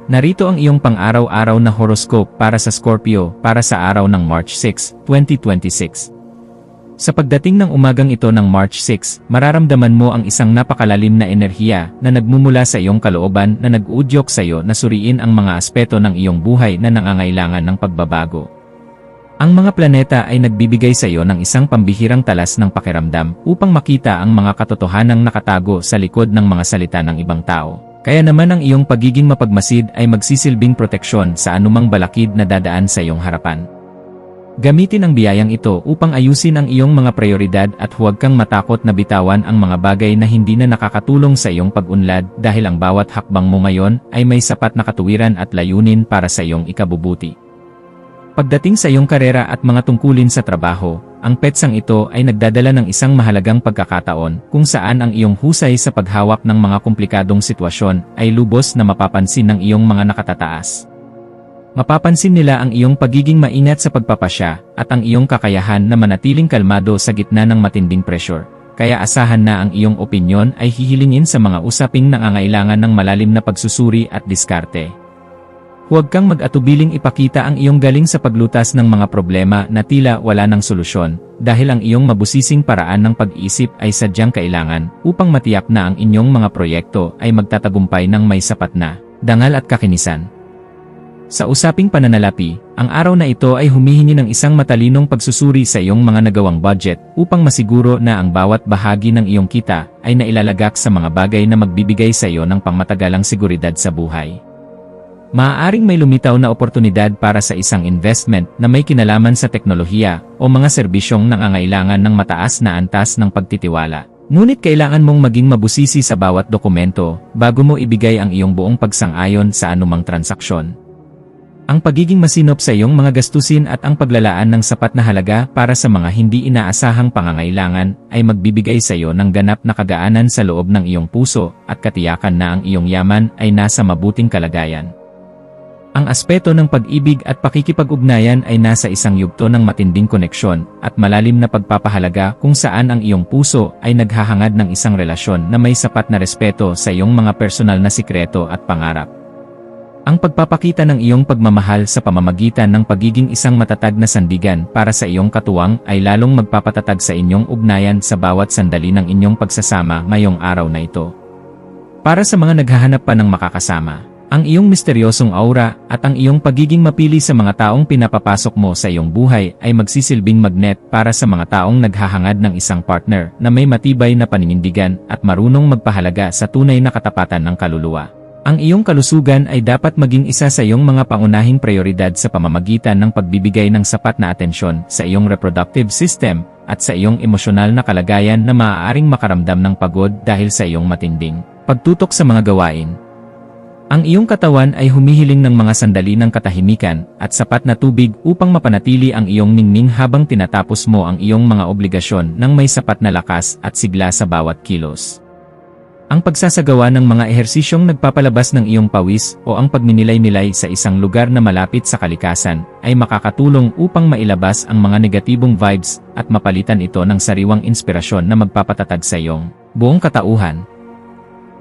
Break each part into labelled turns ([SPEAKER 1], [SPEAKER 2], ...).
[SPEAKER 1] Narito ang iyong pang-araw-araw na horoscope para sa Scorpio para sa araw ng March 6, 2026. Sa pagdating ng umagang ito ng March 6, mararamdaman mo ang isang napakalalim na enerhiya na nagmumula sa iyong kalooban na nag-uudyok sa iyo na suriin ang mga aspeto ng iyong buhay na nangangailangan ng pagbabago. Ang mga planeta ay nagbibigay sa iyo ng isang pambihirang talas ng pakiramdam upang makita ang mga katotohanang nakatago sa likod ng mga salita ng ibang tao. Kaya naman ang iyong pagiging mapagmasid ay magsisilbing proteksyon sa anumang balakid na dadaan sa iyong harapan. Gamitin ang biyayang ito upang ayusin ang iyong mga prioridad at huwag kang matakot na bitawan ang mga bagay na hindi na nakakatulong sa iyong pag-unlad dahil ang bawat hakbang mo ngayon ay may sapat na katuwiran at layunin para sa iyong ikabubuti. Pagdating sa iyong karera at mga tungkulin sa trabaho, ang petsang ito ay nagdadala ng isang mahalagang pagkakataon kung saan ang iyong husay sa paghawak ng mga komplikadong sitwasyon ay lubos na mapapansin ng iyong mga nakatataas. Mapapansin nila ang iyong pagiging maingat sa pagpapasya at ang iyong kakayahan na manatiling kalmado sa gitna ng matinding pressure, kaya asahan na ang iyong opinyon ay hihilingin sa mga usaping nangangailangan ng malalim na pagsusuri at diskarte. Huwag kang mag-atubiling ipakita ang iyong galing sa paglutas ng mga problema na tila wala ng solusyon, dahil ang iyong mabusising paraan ng pag-iisip ay sadyang kailangan upang matiyak na ang inyong mga proyekto ay magtatagumpay ng may sapat na dangal at kakinisan. Sa usaping pananalapi, ang araw na ito ay humihingi ng isang matalinong pagsusuri sa iyong mga nagawang budget upang masiguro na ang bawat bahagi ng iyong kita ay nailalagak sa mga bagay na magbibigay sa iyo ng pangmatagalang seguridad sa buhay. Maaaring may lumitaw na oportunidad para sa isang investment na may kinalaman sa teknolohiya o mga serbisyong nangangailangan ng mataas na antas ng pagtitiwala. Ngunit kailangan mong maging mabusisi sa bawat dokumento bago mo ibigay ang iyong buong pagsang-ayon sa anumang transaksyon. Ang pagiging masinop sa iyong mga gastusin at ang paglalaan ng sapat na halaga para sa mga hindi inaasahang pangangailangan ay magbibigay sa iyo ng ganap na kagaanan sa loob ng iyong puso at katiyakan na ang iyong yaman ay nasa mabuting kalagayan. Ang aspeto ng pag-ibig at pakikipag-ugnayan ay nasa isang yugto ng matinding koneksyon at malalim na pagpapahalaga kung saan ang iyong puso ay naghahangad ng isang relasyon na may sapat na respeto sa iyong mga personal na sikreto at pangarap. Ang pagpapakita ng iyong pagmamahal sa pamamagitan ng pagiging isang matatag na sandigan para sa iyong katuwang ay lalong magpapatatag sa inyong ugnayan sa bawat sandali ng inyong pagsasama ngayong araw na ito. Para sa mga naghahanap pa ng makakasama, ang iyong misteryosong aura at ang iyong pagiging mapili sa mga taong pinapapasok mo sa iyong buhay ay magsisilbing magnet para sa mga taong naghahangad ng isang partner na may matibay na paninindigan at marunong magpahalaga sa tunay na katapatan ng kaluluwa. Ang iyong kalusugan ay dapat maging isa sa iyong mga pangunahing prioridad sa pamamagitan ng pagbibigay ng sapat na atensyon sa iyong reproductive system at sa iyong emosyonal na kalagayan na maaaring makaramdam ng pagod dahil sa iyong matinding pagtutok sa mga gawain. Ang iyong katawan ay humihiling ng mga sandali ng katahimikan at sapat na tubig upang mapanatili ang iyong ningning habang tinatapos mo ang iyong mga obligasyon ng may sapat na lakas at sigla sa bawat kilos. Ang pagsasagawa ng mga ehersisyong nagpapalabas ng iyong pawis o ang pagninilay-nilay sa isang lugar na malapit sa kalikasan ay makakatulong upang mailabas ang mga negatibong vibes at mapalitan ito ng sariwang inspirasyon na magpapatatag sa iyong buong katauhan.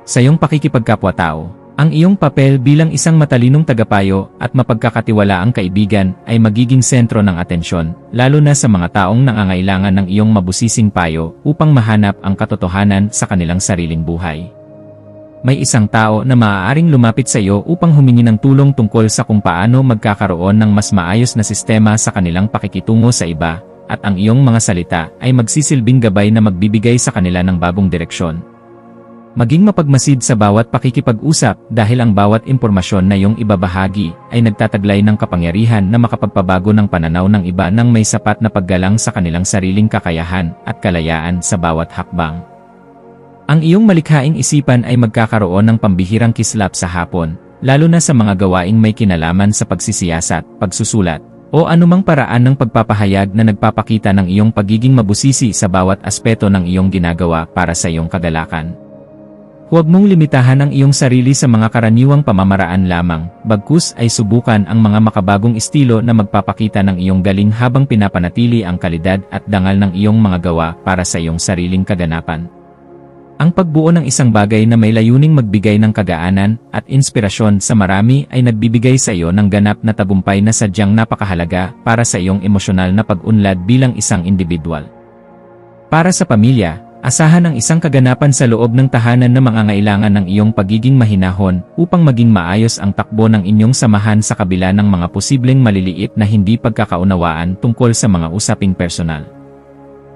[SPEAKER 1] Sa iyong pakikipagkapwa-tao, ang iyong papel bilang isang matalinong tagapayo at mapagkakatiwalaang kaibigan ay magiging sentro ng atensyon, lalo na sa mga taong nangangailangan ng iyong mabusising payo upang mahanap ang katotohanan sa kanilang sariling buhay. May isang tao na maaaring lumapit sa iyo upang humingi ng tulong tungkol sa kung paano magkakaroon ng mas maayos na sistema sa kanilang pakikitungo sa iba, at ang iyong mga salita ay magsisilbing gabay na magbibigay sa kanila ng bagong direksyon. Maging mapagmasid sa bawat pakikipag-usap dahil ang bawat impormasyon na iyong ibabahagi ay nagtataglay ng kapangyarihan na makapagpabago ng pananaw ng iba nang may sapat na paggalang sa kanilang sariling kakayahan at kalayaan sa bawat hakbang. Ang iyong malikhaing isipan ay magkakaroon ng pambihirang kislap sa hapon, lalo na sa mga gawaing may kinalaman sa pagsisiyasat, pagsusulat, o anumang paraan ng pagpapahayag na nagpapakita ng iyong pagiging mabusisi sa bawat aspeto ng iyong ginagawa para sa iyong kagalakan. Huwag mong limitahan ang iyong sarili sa mga karaniwang pamamaraan lamang, bagkus ay subukan ang mga makabagong estilo na magpapakita ng iyong galing habang pinapanatili ang kalidad at dangal ng iyong mga gawa para sa iyong sariling kaganapan. Ang pagbuo ng isang bagay na may layuning magbigay ng kagaanan at inspirasyon sa marami ay nagbibigay sa iyo ng ganap na tagumpay na sadyang napakahalaga para sa iyong emosyonal na pag-unlad bilang isang individual. Para sa pamilya, asahan ang isang kaganapan sa loob ng tahanan na mangangailangan ng iyong pagiging mahinahon upang maging maayos ang takbo ng inyong samahan sa kabila ng mga posibleng maliliit na hindi pagkakaunawaan tungkol sa mga usaping personal.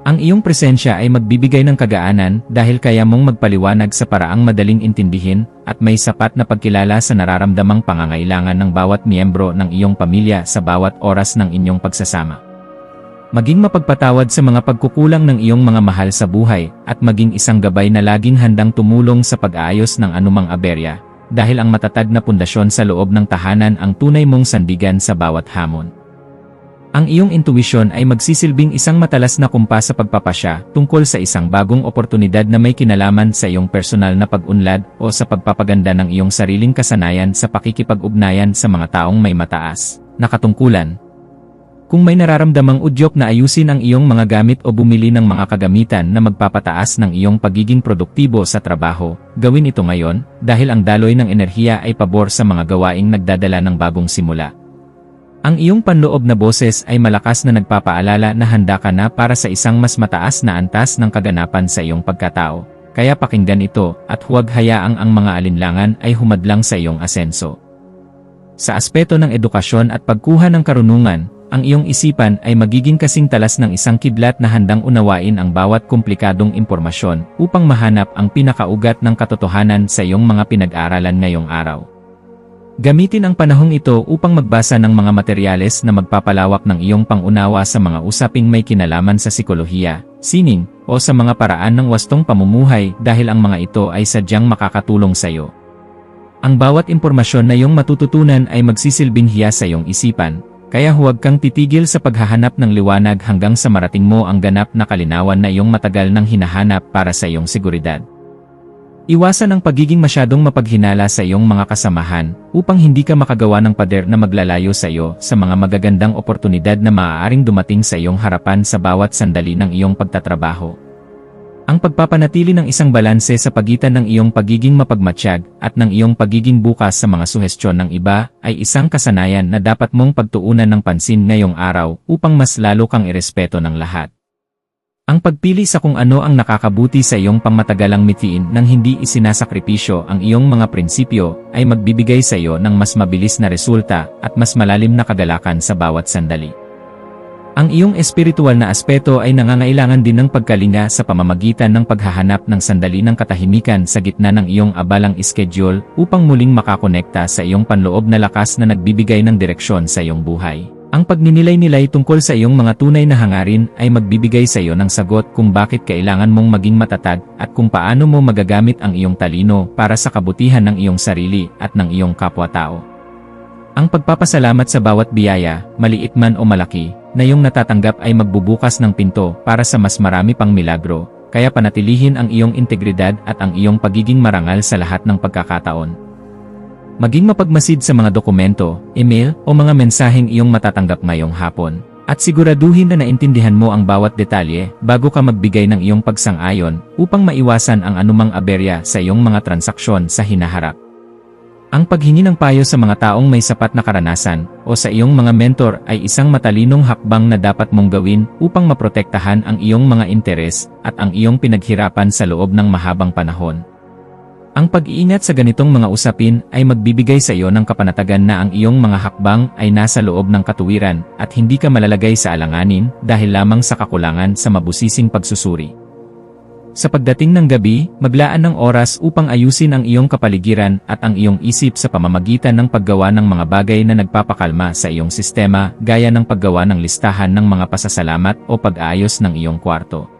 [SPEAKER 1] Ang iyong presensya ay magbibigay ng kagaanan dahil kaya mong magpaliwanag sa paraang madaling intindihin at may sapat na pagkilala sa nararamdamang pangangailangan ng bawat miyembro ng iyong pamilya sa bawat oras ng inyong pagsasama. Maging mapagpatawad sa mga pagkukulang ng iyong mga mahal sa buhay at maging isang gabay na laging handang tumulong sa pag-aayos ng anumang aberya dahil ang matatag na pundasyon sa loob ng tahanan ang tunay mong sandigan sa bawat hamon. Ang iyong intuwisyon ay magsisilbing isang matalas na kumpas sa pagpapasya tungkol sa isang bagong oportunidad na may kinalaman sa iyong personal na pag-unlad o sa pagpapaganda ng iyong sariling kasanayan sa pakikipag-ugnayan sa mga taong may mataas na katungkulan. Kung may nararamdamang udyok na ayusin ang iyong mga gamit o bumili ng mga kagamitan na magpapataas ng iyong pagiging produktibo sa trabaho, gawin ito ngayon dahil ang daloy ng enerhiya ay pabor sa mga gawaing nagdadala ng bagong simula. Ang iyong panloob na boses ay malakas na nagpapaalala na handa ka na para sa isang mas mataas na antas ng kaganapan sa iyong pagkatao. Kaya pakinggan ito at huwag hayaang ang mga alinlangan ay humadlang sa iyong asenso. Sa aspeto ng edukasyon at pagkuha ng karunungan, ang iyong isipan ay magiging kasing talas ng isang kidlat na handang unawain ang bawat komplikadong impormasyon upang mahanap ang pinakaugat ng katotohanan sa iyong mga pinag-aralan ngayong araw. Gamitin ang panahong ito upang magbasa ng mga materyales na magpapalawak ng iyong pangunawa sa mga usaping may kinalaman sa sikolohiya, sining, o sa mga paraan ng wastong pamumuhay dahil ang mga ito ay sadyang makakatulong sa iyo. Ang bawat impormasyon na iyong matututunan ay magsisilbing hiyas sa iyong isipan, kaya huwag kang titigil sa paghahanap ng liwanag hanggang sa marating mo ang ganap na kalinawan na iyong matagal nang hinahanap para sa iyong seguridad. Iwasan ang pagiging masyadong mapaghinala sa iyong mga kasamahan upang hindi ka makagawa ng pader na maglalayo sa iyo sa mga magagandang oportunidad na maaaring dumating sa iyong harapan sa bawat sandali ng iyong pagtatrabaho. Ang pagpapanatili ng isang balanse sa pagitan ng iyong pagiging mapagmatsyag at ng iyong pagiging bukas sa mga suhestyon ng iba ay isang kasanayan na dapat mong pagtuunan ng pansin ngayong araw upang mas lalo kang irespeto ng lahat. Ang pagpili sa kung ano ang nakakabuti sa iyong pangmatagalang mithiin nang hindi isinasakripisyo ang iyong mga prinsipyo ay magbibigay sa iyo ng mas mabilis na resulta at mas malalim na kagalakan sa bawat sandali. Ang iyong espiritual na aspeto ay nangangailangan din ng pagkalinga sa pamamagitan ng paghahanap ng sandali ng katahimikan sa gitna ng iyong abalang schedule upang muling makakonekta sa iyong panloob na lakas na nagbibigay ng direksyon sa iyong buhay. Ang pagninilay-nilay tungkol sa iyong mga tunay na hangarin ay magbibigay sa iyo ng sagot kung bakit kailangan mong maging matatag at kung paano mo magagamit ang iyong talino para sa kabutihan ng iyong sarili at ng iyong kapwa-tao. Ang pagpapasalamat sa bawat biyaya, maliit man o malaki, na iyong natatanggap ay magbubukas ng pinto para sa mas marami pang milagro, kaya panatilihin ang iyong integridad at ang iyong pagiging marangal sa lahat ng pagkakataon. Maging mapagmasid sa mga dokumento, email, o mga mensaheng iyong matatanggap ngayong hapon. At siguraduhin na naintindihan mo ang bawat detalye bago ka magbigay ng iyong pagsang-ayon upang maiwasan ang anumang aberya sa iyong mga transaksyon sa hinaharap. Ang paghingi ng payo sa mga taong may sapat na karanasan o sa iyong mga mentor ay isang matalinong hakbang na dapat mong gawin upang maprotektahan ang iyong mga interes at ang iyong pinaghirapan sa loob ng mahabang panahon. Ang pag-iingat sa ganitong mga usapin ay magbibigay sa iyo ng kapanatagan na ang iyong mga hakbang ay nasa loob ng katuwiran at hindi ka malalagay sa alanganin dahil lamang sa kakulangan sa mabusising pagsusuri. Sa pagdating ng gabi, maglaan ng oras upang ayusin ang iyong kapaligiran at ang iyong isip sa pamamagitan ng paggawa ng mga bagay na nagpapakalma sa iyong sistema gaya ng paggawa ng listahan ng mga pasasalamat o pag-aayos ng iyong kwarto.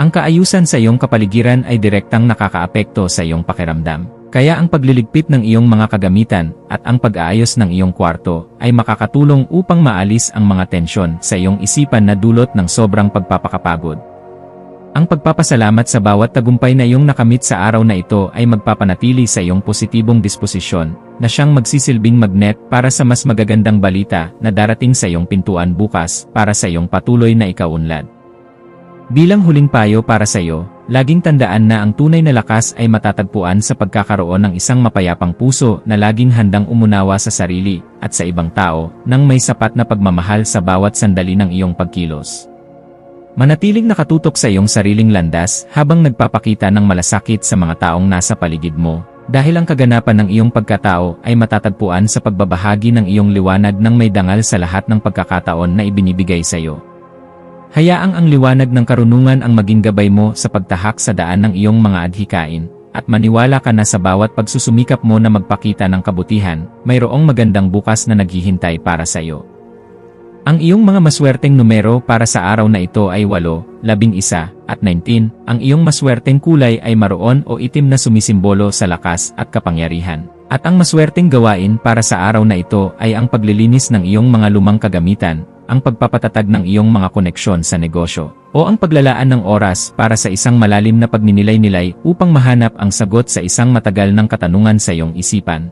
[SPEAKER 1] Ang kaayusan sa iyong kapaligiran ay direktang nakakaapekto sa iyong pakiramdam. Kaya ang pagliligpit ng iyong mga kagamitan at ang pag-aayos ng iyong kwarto ay makakatulong upang maalis ang mga tensyon sa iyong isipan na dulot ng sobrang pagpapakapagod. Ang pagpapasalamat sa bawat tagumpay na iyong nakamit sa araw na ito ay magpapanatili sa iyong positibong disposisyon na siyang magsisilbing magnet para sa mas magagandang balita na darating sa iyong pintuan bukas para sa iyong patuloy na ikaunlad. Bilang huling payo para sa iyo, laging tandaan na ang tunay na lakas ay matatagpuan sa pagkakaroon ng isang mapayapang puso na laging handang umunawa sa sarili at sa ibang tao nang may sapat na pagmamahal sa bawat sandali ng iyong pagkilos. Manatiling nakatutok sa iyong sariling landas habang nagpapakita ng malasakit sa mga taong nasa paligid mo, dahil ang kaganapan ng iyong pagkatao ay matatagpuan sa pagbabahagi ng iyong liwanag ng may dangal sa lahat ng pagkakataon na ibinibigay sa iyo. Hayaang ang liwanag ng karunungan ang maging gabay mo sa pagtahak sa daan ng iyong mga adhikain, at maniwala ka na sa bawat pagsusumikap mo na magpakita ng kabutihan, mayroong magandang bukas na naghihintay para sa iyo. Ang iyong mga maswerteng numero para sa araw na ito ay 8, 11, at 19. Ang iyong maswerteng kulay ay maroon o itim na sumisimbolo sa lakas at kapangyarihan. At ang maswerteng gawain para sa araw na ito ay ang paglilinis ng iyong mga lumang kagamitan, ang pagpapatatag ng iyong mga koneksyon sa negosyo, o ang paglalaan ng oras para sa isang malalim na pagninilay-nilay upang mahanap ang sagot sa isang matagal ng katanungan sa iyong isipan.